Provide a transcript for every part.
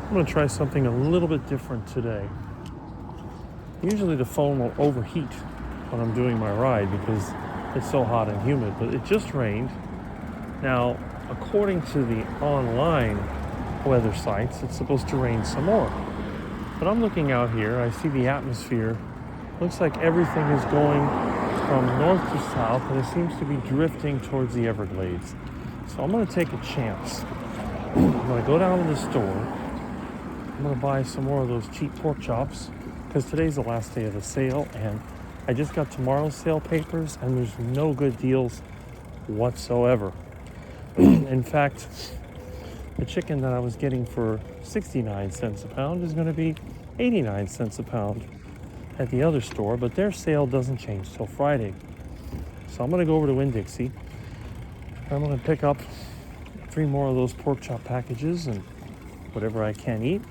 I'm going to try something a little bit different today. Usually the phone will overheat when I'm doing my ride because it's so hot and humid, but it just rained. Now, according to the online weather sites, it's supposed to rain some more. But I'm looking out here, I see the atmosphere. Looks like everything is going from north to south, and it seems to be drifting towards the Everglades. So I'm going to take a chance. I'm going to go down to the store. I'm going to buy some more of those cheap pork chops because today's the last day of the sale, and I just got tomorrow's sale papers, and there's no good deals whatsoever. In fact, the chicken that I was getting for 69 cents a pound is going to be 89 cents a pound at the other store, but their sale doesn't change till Friday. So I'm going to go over to Winn-Dixie. I'm going to pick up 3 more of those pork chop packages, and whatever I can eat,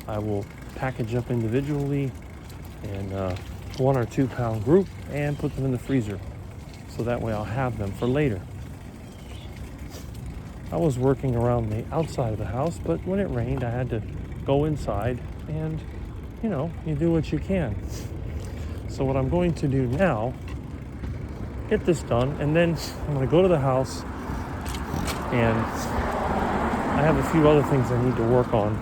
I will package up individually in 1 or 2 pound group and put them in the freezer. So that way I'll have them for later. I was working around the outside of the house, but when it rained, I had to go inside, and you do what you can. So what I'm going to do now, get this done, and then I'm going to go to the house, and I have a few other things I need to work on.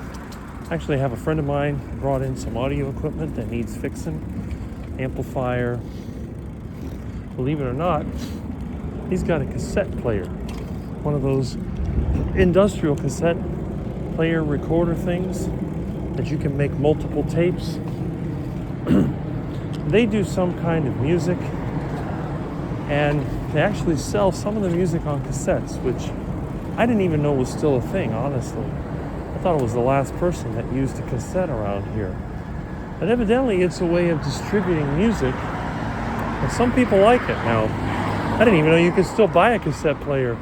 Actually, I have a friend of mine brought in some audio equipment that needs fixing, amplifier. Believe it or not, he's got a cassette player, one of those industrial cassette player recorder things that you can make multiple tapes. They do some kind of music, and they actually sell some of the music on cassettes, which I didn't even know was still a thing, honestly. I thought it was the last person that used a cassette around here. But evidently it's a way of distributing music, and some people like it. Now, I didn't even know you could still buy a cassette player.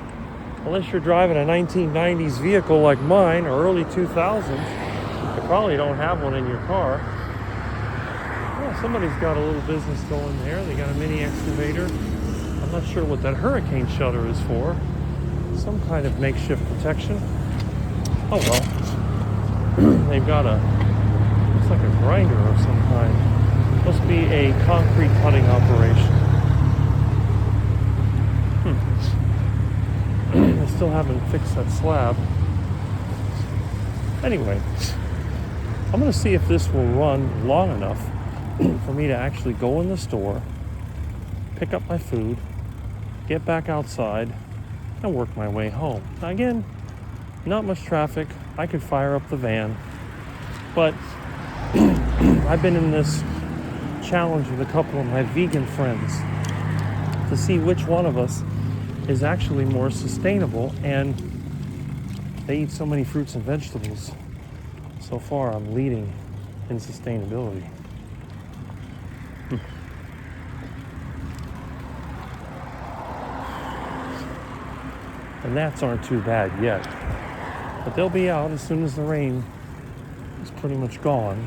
Unless you're driving a 1990s vehicle like mine, or early 2000s, you probably don't have one in your car. Well, somebody's got a little business going there. They got a mini excavator. I'm not sure what that hurricane shutter is for. Some kind of makeshift protection. Oh well. They've got looks like a grinder of some kind. Must be a concrete cutting operation. I still haven't fixed that slab. Anyway, I'm going to see if this will run long enough for me to actually go in the store, pick up my food, get back outside, and work my way home. Now again, not much traffic. I could fire up the van, but I've been in this challenge with a couple of my vegan friends to see which one of us is actually more sustainable, and they eat so many fruits and vegetables. So far, I'm leading in sustainability. The gnats aren't too bad yet, but they'll be out as soon as the rain is pretty much gone.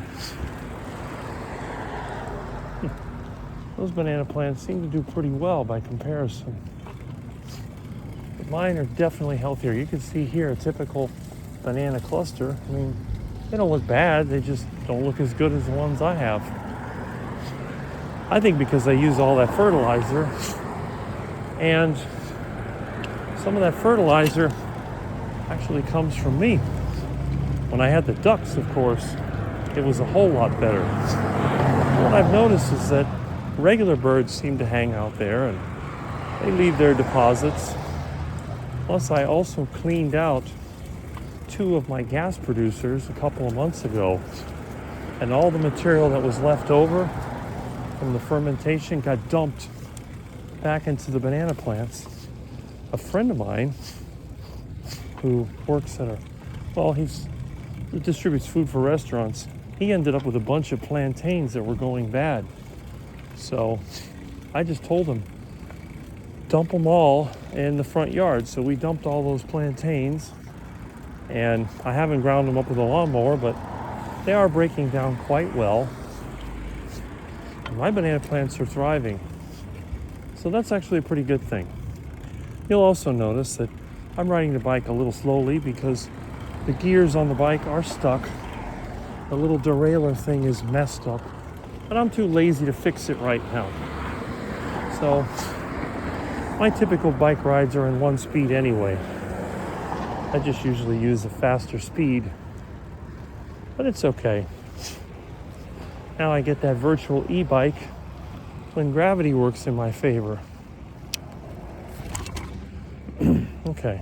Those banana plants seem to do pretty well by comparison. But mine are definitely healthier. You can see here a typical banana cluster. I mean, they don't look bad, they just don't look as good as the ones I have. I think because I use all that fertilizer, and some of that fertilizer actually comes from me. When I had the ducks, of course, it was a whole lot better. What I've noticed is that regular birds seem to hang out there, and they leave their deposits. Plus, I also cleaned out 2 of my gas producers a couple of months ago, and all the material that was left over from the fermentation got dumped back into the banana plants. A friend of mine who works at he distributes food for restaurants, he ended up with a bunch of plantains that were going bad. So I just told him, dump them all in the front yard. So we dumped all those plantains, and I haven't ground them up with a lawnmower, but they are breaking down quite well. My banana plants are thriving. So that's actually a pretty good thing. You'll also notice that I'm riding the bike a little slowly because the gears on the bike are stuck The little derailleur thing is messed up, but I'm too lazy to fix it right now. So my typical bike rides are in 1 speed anyway. I just usually use a faster speed, but it's okay. Now I get that virtual e-bike when gravity works in my favor. Okay.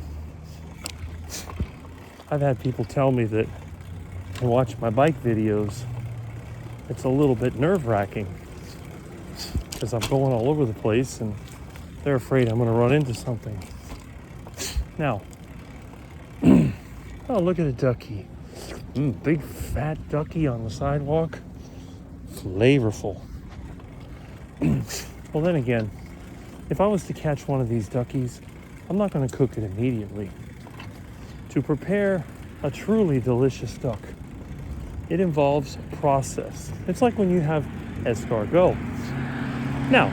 I've had people tell me that to watch my bike videos, it's a little bit nerve-wracking because I'm going all over the place and they're afraid I'm going to run into something. Now, oh, look at a ducky. Big fat ducky on the sidewalk. Flavorful. Well, then again, if I was to catch one of these duckies, I'm not going to cook it immediately. To prepare a truly delicious duck, it involves a process. It's like when you have escargot. Now,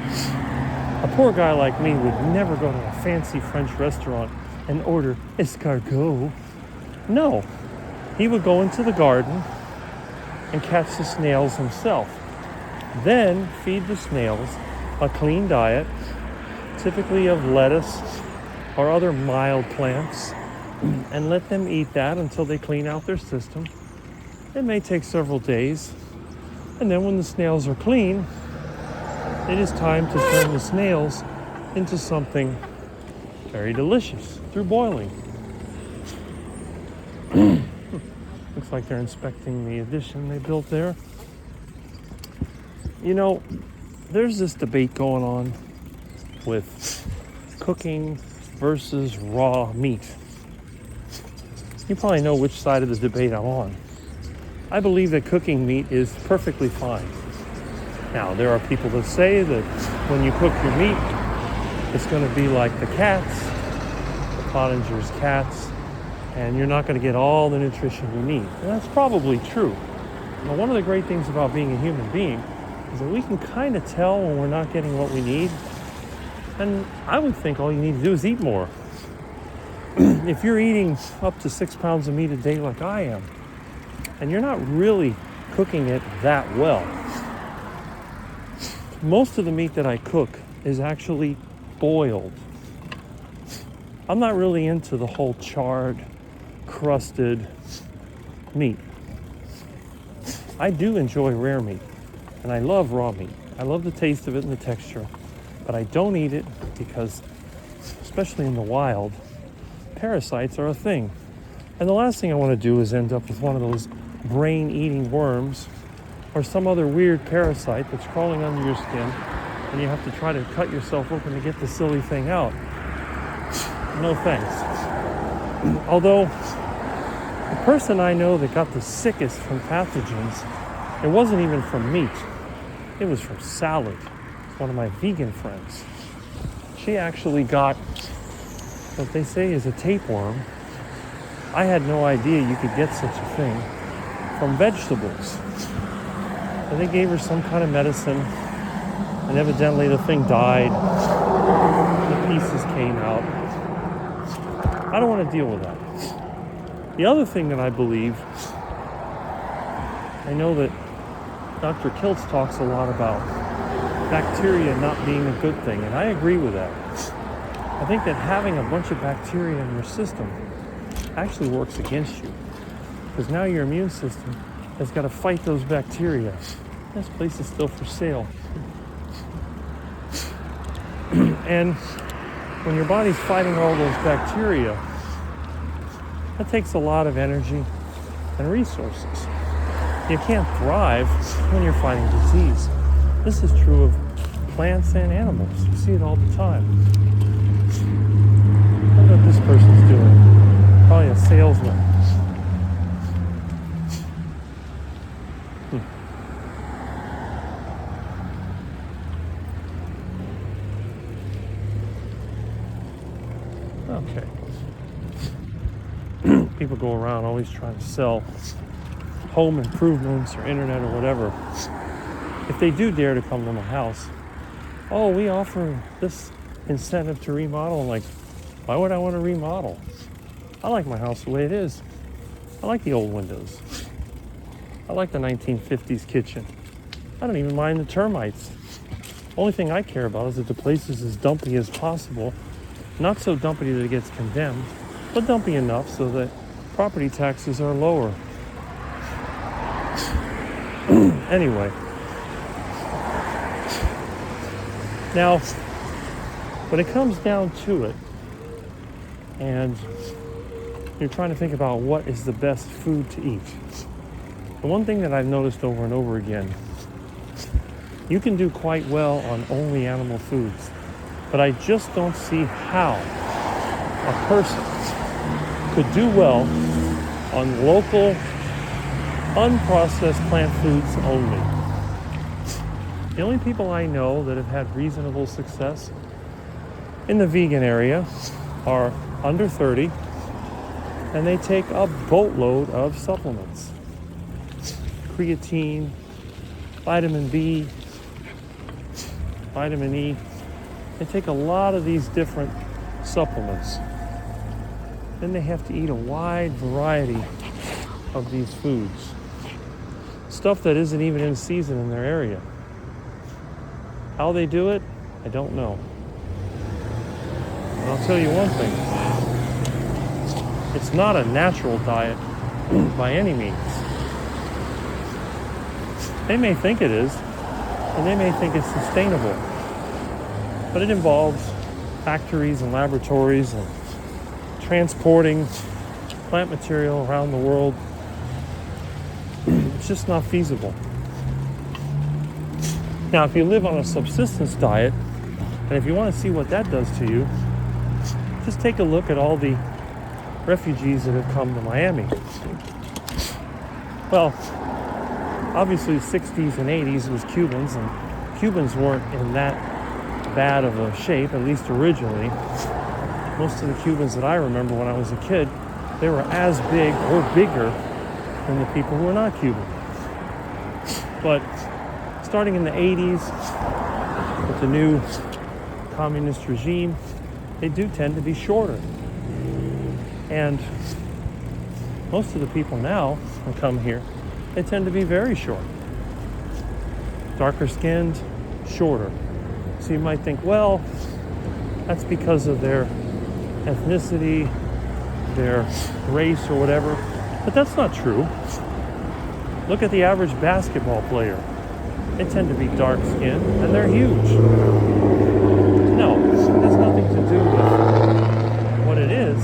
a poor guy like me would never go to a fancy French restaurant and order escargot. No, he would go into the garden and catch the snails himself. Then feed the snails a clean diet, typically of lettuce or other mild plants, and let them eat that until they clean out their system. It may take several days, and then when the snails are clean, it is time to turn the snails into something very delicious through boiling. Looks like they're inspecting the addition they built there. You know, there's this debate going on with cooking versus raw meat. You probably know which side of the debate I'm on. I believe that cooking meat is perfectly fine. Now, there are people that say that when you cook your meat, it's going to be like the cats, the Pottinger's cats, and you're not going to get all the nutrition you need. And that's probably true. Now, one of the great things about being a human being is that we can kind of tell when we're not getting what we need. And I would think all you need to do is eat more. If you're eating up to 6 pounds of meat a day like I am, and you're not really cooking it that well, most of the meat that I cook is actually boiled. I'm not really into the whole charred, crusted meat. I do enjoy rare meat, and I love raw meat. I love the taste of it and the texture, but I don't eat it because, especially in the wild, parasites are a thing. And the last thing I want to do is end up with one of those brain-eating worms or some other weird parasite that's crawling under your skin, and you have to try to cut yourself open to get the silly thing out. No thanks. Although, the person I know that got the sickest from pathogens, it wasn't even from meat. It was from salad. It's one of my vegan friends. She actually got what they say is a tapeworm. I had no idea you could get such a thing from vegetables. And they gave her some kind of medicine, and evidently the thing died. The pieces came out. I don't want to deal with that. The other thing that I believe, I know that Dr. Kiltz talks a lot about bacteria not being a good thing, and I agree with that. I think that having a bunch of bacteria in your system actually works against you, because now your immune system has got to fight those bacteria. This place is still for sale. And when your body's fighting all those bacteria, that takes a lot of energy and resources. You can't thrive when you're fighting disease. This is true of plants and animals. You see it all the time. I don't know what this person's doing. Probably a salesman. Okay. People go around always trying to sell home improvements or internet or whatever. If they do dare to come to my house, oh, we offer this incentive to remodel. I'm like, why would I want to remodel? I like my house the way it is. I like the old windows. I like the 1950s kitchen. I don't even mind the termites. Only thing I care about is that the place is as dumpy as possible. Not so dumpy that it gets condemned, but dumpy enough so that property taxes are lower. Anyway. Now, when it comes down to it, and you're trying to think about what is the best food to eat, the one thing that I've noticed over and over again, you can do quite well on only animal foods, but I just don't see how a person could do well on local, unprocessed plant foods only. The only people I know that have had reasonable success in the vegan area are under 30, and they take a boatload of supplements. Creatine, vitamin B, vitamin E. They take a lot of these different supplements. Then they have to eat a wide variety of these foods. Stuff that isn't even in season in their area. How they do it, I don't know. And I'll tell you one thing. It's not a natural diet by any means. They may think it is, and they may think it's sustainable, but it involves factories and laboratories and transporting plant material around the world. It's just not feasible. Now, if you live on a subsistence diet, and if you want to see what that does to you, just take a look at all the refugees that have come to Miami. Well, obviously the 60s and 80s was Cubans, and Cubans weren't in that bad of a shape, at least originally. Most of the Cubans that I remember when I was a kid, they were as big or bigger than the people who were not Cuban. But starting in the 80s, with the new communist regime, they do tend to be shorter. And most of the people now who come here, they tend to be very short. Darker skinned, shorter. So you might think, well, that's because of their ethnicity, their race or whatever. But that's not true. Look at the average basketball player. They tend to be dark skinned and they're huge. No, it has nothing to do with what it is.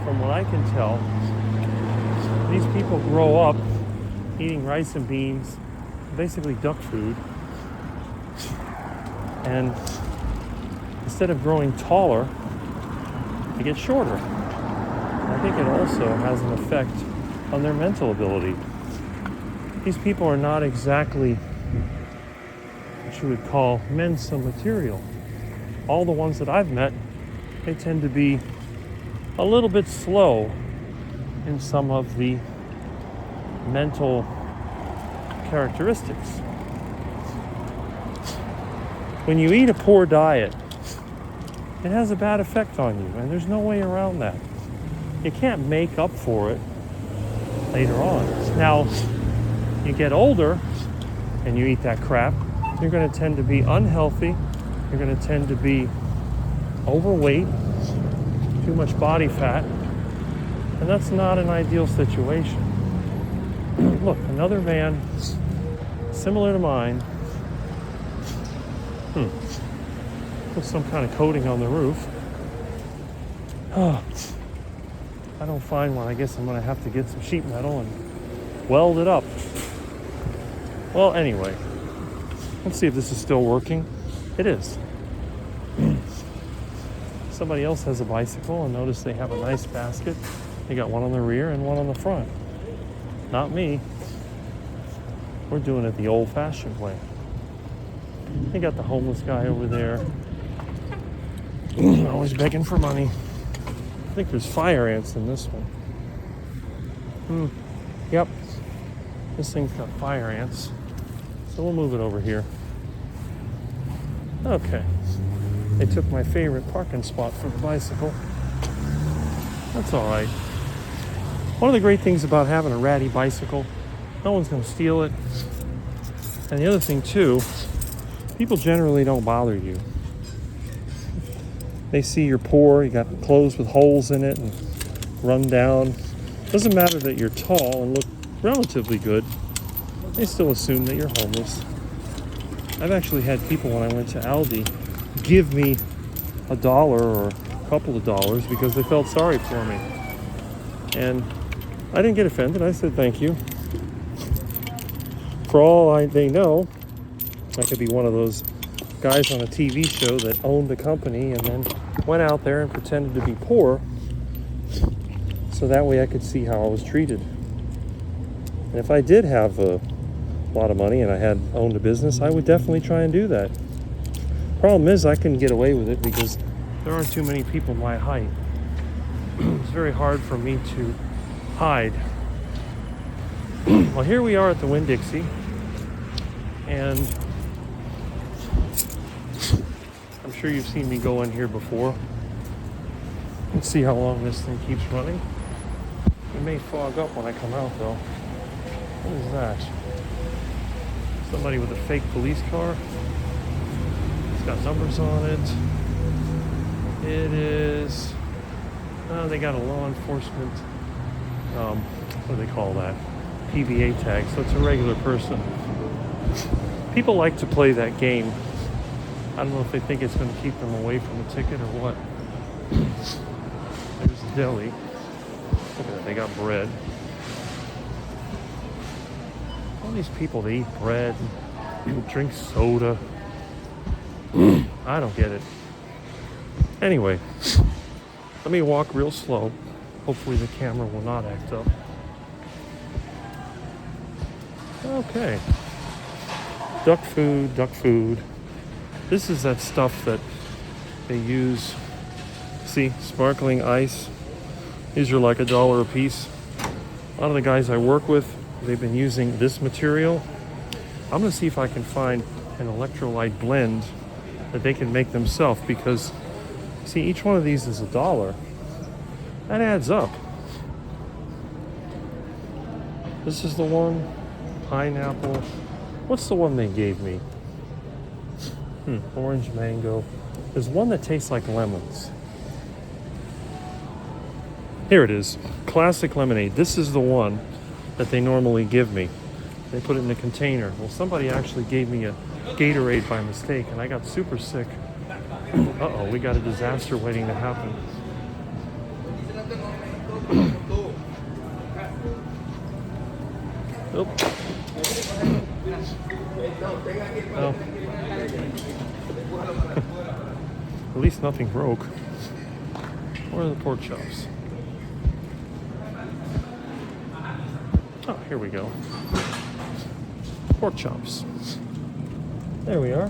From what I can tell, these people grow up eating rice and beans, basically duck food, and instead of growing taller, they get shorter. I think it also has an effect on their mental ability. These people are not exactly what you would call Mensa material. All the ones that I've met, they tend to be a little bit slow in some of the mental characteristics. When you eat a poor diet, it has a bad effect on you, and there's no way around that. You can't make up for it later on. Now, you get older and you eat that crap, you're going to tend to be unhealthy, you're going to tend to be overweight, too much body fat, and that's not an ideal situation. Look, another van similar to mine, put some kind of coating on the roof. I don't find one. I guess I'm going to have to get some sheet metal and weld it up. Well, anyway, let's see if this is still working. It is. Somebody else has a bicycle, and notice they have a nice basket. They got one on the rear and one on the front. Not me. We're doing it the old-fashioned way. They got the homeless guy over there. Always begging for money. I think there's fire ants in this one. Yep. This thing's got fire ants. So we'll move it over here. Okay. They took my favorite parking spot for the bicycle. That's all right. One of the great things about having a ratty bicycle No one's going to steal it. And the other thing too, people generally don't bother you. They see you're poor, you got clothes with holes in it and run down. Doesn't matter that you're tall and look relatively good. They still assume that you're homeless. I've actually had people when I went to Aldi give me $1 or a couple of dollars because they felt sorry for me. And I didn't get offended. I said thank you. For all they know, I could be one of those guys on a TV show that owned a company and then went out there and pretended to be poor so that way I could see how I was treated. And if I did have a lot of money and I had owned a business, I would definitely try and do that. Problem is, I couldn't get away with it because there aren't too many people my height. It's very hard for me to hide. Well, here we are at the Winn-Dixie, and I'm sure you've seen me go in here before. Let's see how long this thing keeps running. It may fog up when I come out, though. What is that? Somebody with a fake police car. It's got numbers on it. It is... they got a law enforcement... what do they call that? PVA tag, so it's a regular person. People like to play that game. I don't know if they think it's going to keep them away from the ticket or what. There's a deli. Look at that, they got bread. All these people, they eat bread, drink soda. I don't get it. Anyway, let me walk real slow. Hopefully the camera will not act up. Okay. Duck food, duck food. This is that stuff that they use. See, sparkling ice. These are like $1 a piece. A lot of the guys I work with, they've been using this material. I'm gonna see if I can find an electrolyte blend that they can make themselves, because see, each one of these is $1. That adds up. This is the one, pineapple. What's the one they gave me? Orange mango. There's one that tastes like lemons. Here it is, classic lemonade. This is the one that they normally give me. They put it in a container. Well, somebody actually gave me a Gatorade by mistake, and I got super sick. Uh-oh, we got a disaster waiting to happen. Oh. Oh. At least nothing broke. Where are the pork chops? Oh, here we go. Pork chops. There we are.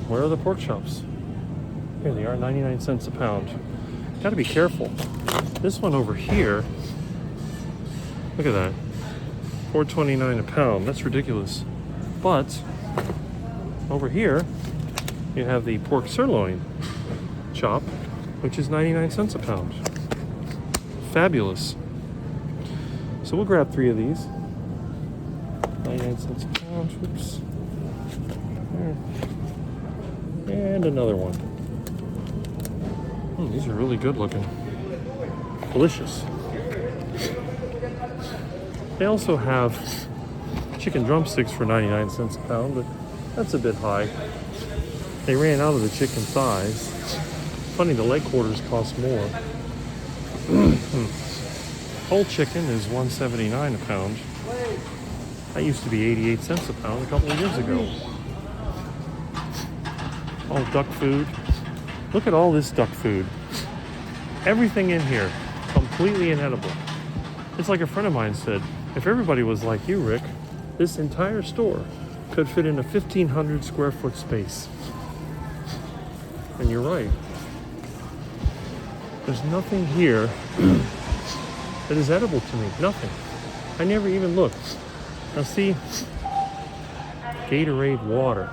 Where are the pork chops? Here they are, 99 cents a pound. Gotta be careful. This one over here, look at that. $4.29 a pound. That's ridiculous. But over here, you have the pork sirloin chop, which is 99 cents a pound. Fabulous. So we'll grab 3 of these. 99 cents a pound. Whoops. There. And another one. These are really good looking. Delicious. They also have chicken drumsticks for 99 cents a pound, but that's a bit high. They ran out of the chicken thighs. Funny, the leg quarters cost more. Whole chicken is $1.79 a pound. That used to be 88 cents a pound a couple of years ago. All duck food. Look at all this duck food. Everything in here, completely inedible. It's like a friend of mine said, if everybody was like you, Rick, this entire store could fit in a 1,500 square foot space. And you're right. There's nothing here that is edible to me. Nothing. I never even looked. Now see, Gatorade water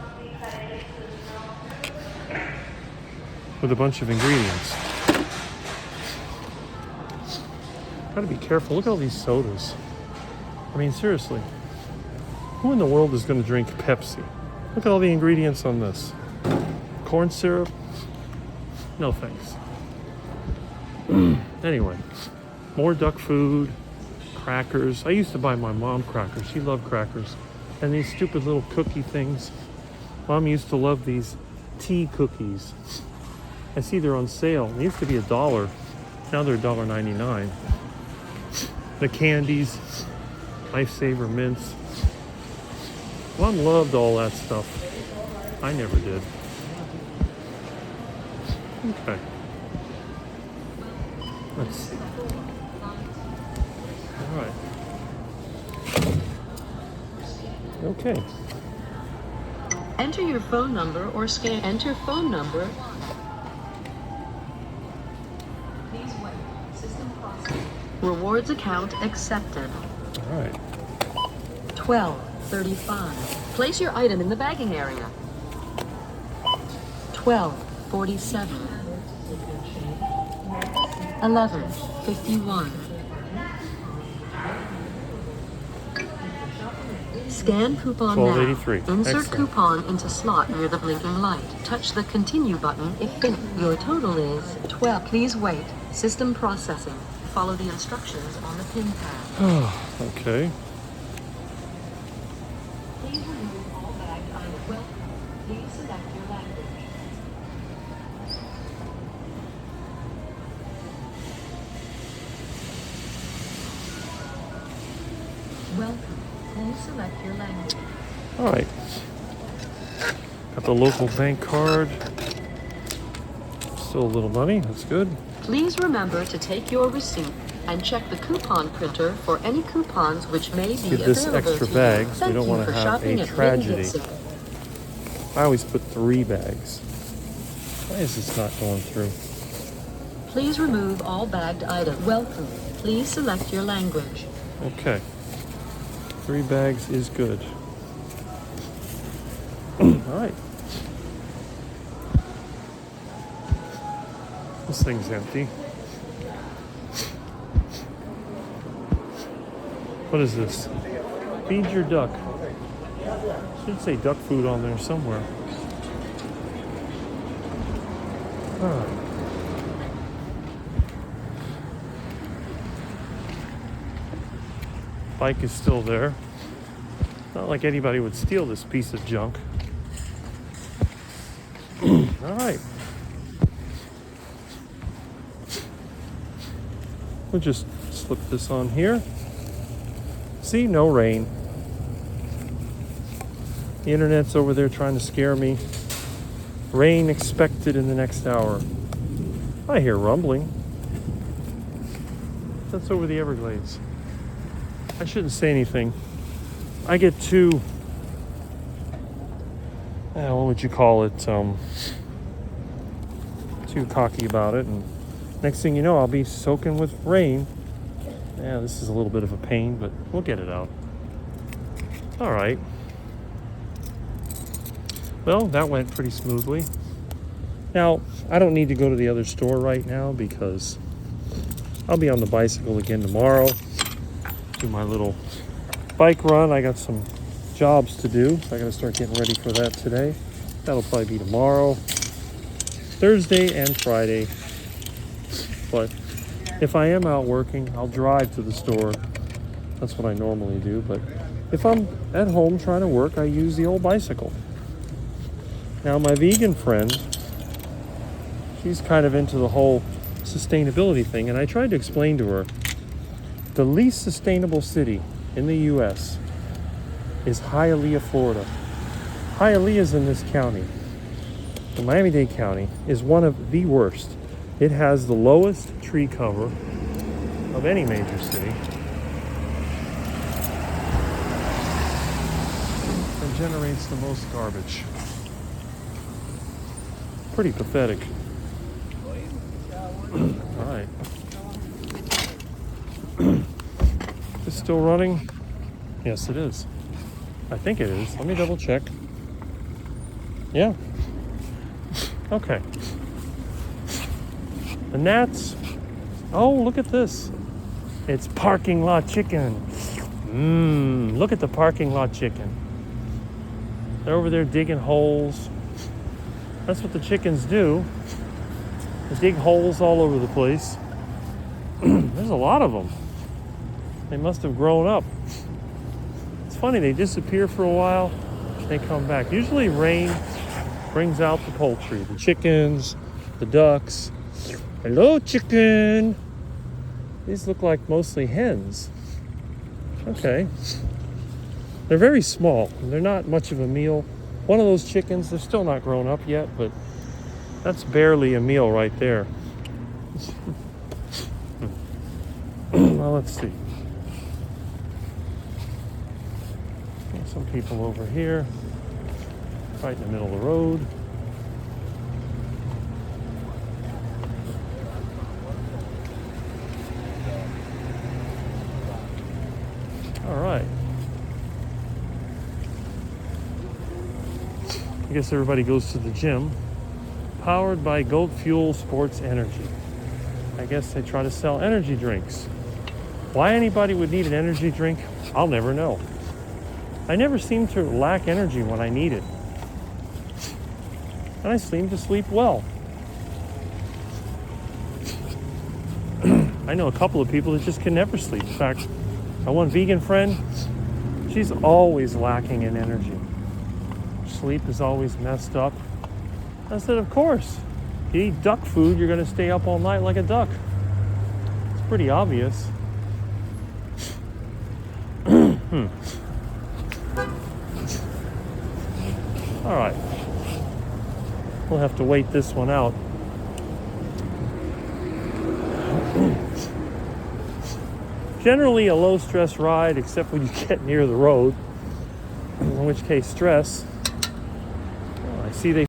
with a bunch of ingredients. Gotta be careful. Look at all these sodas. I mean, seriously. Who in the world is going to drink Pepsi? Look at all the ingredients on this. Corn syrup? No thanks. Anyway, more duck food, crackers. I used to buy my mom crackers. She loved crackers. And these stupid little cookie things. Mom used to love these tea cookies. I see they're on sale. They used to be $1. Now they're $1.99. The candies, Lifesaver mints. Mom loved all that stuff. I never did. Okay. Let's see. All right. Okay. Enter your phone number or scan. Enter phone number. Please wait. System process. Rewards account accepted. All right. 12:35. Place your item in the bagging area. 12:47. 11:51. Scan coupon now. 1283. Insert Excellent. coupon into slot near the blinking light. Touch the continue button if finished. Your total is 12. Please wait. System processing. Follow the instructions on the pin pad. Okay. Please remove all bagged items. Welcome. Please select your language. Welcome. Please select your language. All right. Got the local bank card. Still a little money. That's good. Please remember to take your receipt and check the coupon printer for any coupons which may be Get this available extra to bag you. so we don't Thank want you to for have shopping a at tragedy. Ringgold Center. I always put 3 bags. Why is this not going through? Please remove all bagged items. Welcome. Please select your language. Okay. 3 bags is good. All right. This thing's empty. What is this? Feed your duck. Should say duck food on there somewhere. Huh. Bike is still there. Not like anybody would steal this piece of junk. All right. We'll just slip this on here. See, no rain. The internet's over there trying to scare me. Rain expected in the next hour. I hear rumbling. That's over the Everglades. I shouldn't say anything. I get too, what would you call it? Too cocky about it. And next thing you know, I'll be soaking with rain. Yeah, this is a little bit of a pain, but we'll get it out. All right. Well, that went pretty smoothly. Now, I don't need to go to the other store right now because I'll be on the bicycle again tomorrow. Do my little bike run. I got some jobs to do, so I got to start getting ready for that today. That'll probably be tomorrow, Thursday and Friday. But if I am out working, I'll drive to the store. That's what I normally do. But if I'm at home trying to work, I use the old bicycle. Now, my vegan friend, she's kind of into the whole sustainability thing, and I tried to explain to her the least sustainable city in the U.S. is Hialeah, Florida. Hialeah is in this county. The Miami-Dade County is one of the worst. It has the lowest tree cover of any major city and generates the most garbage. Pretty pathetic. All right. Is it still running? Yes, it is. I think it is. Let me double check. Yeah. Okay. The gnats. Oh, look at this. It's parking lot chicken. Look at the parking lot chicken. They're over there digging holes. That's what the chickens do. They dig holes all over the place. There's a lot of them. They must have grown up. It's funny, they disappear for a while, they come back. Usually rain brings out the poultry, the chickens, the ducks. Hello, chicken. These look like mostly hens. Okay. They're very small. They're not much of a meal. One of those chickens, they're still not grown up yet, but that's barely a meal right there. Well, let's see. Some people over here, right in the middle of the road. All right. I guess everybody goes to the gym. Powered by Goat Fuel Sports Energy. I guess they try to sell energy drinks. Why anybody would need an energy drink, I'll never know. I never seem to lack energy when I need it. And I seem to sleep well. I know a couple of people that just can never sleep. In fact, my one vegan friend, she's always lacking in energy. Sleep is always messed up. I said, of course. You eat duck food, you're going to stay up all night like a duck. It's pretty obvious. All right. We'll have to wait this one out. Generally a low stress ride, except when you get near the road, in which case stress. Oh, I see they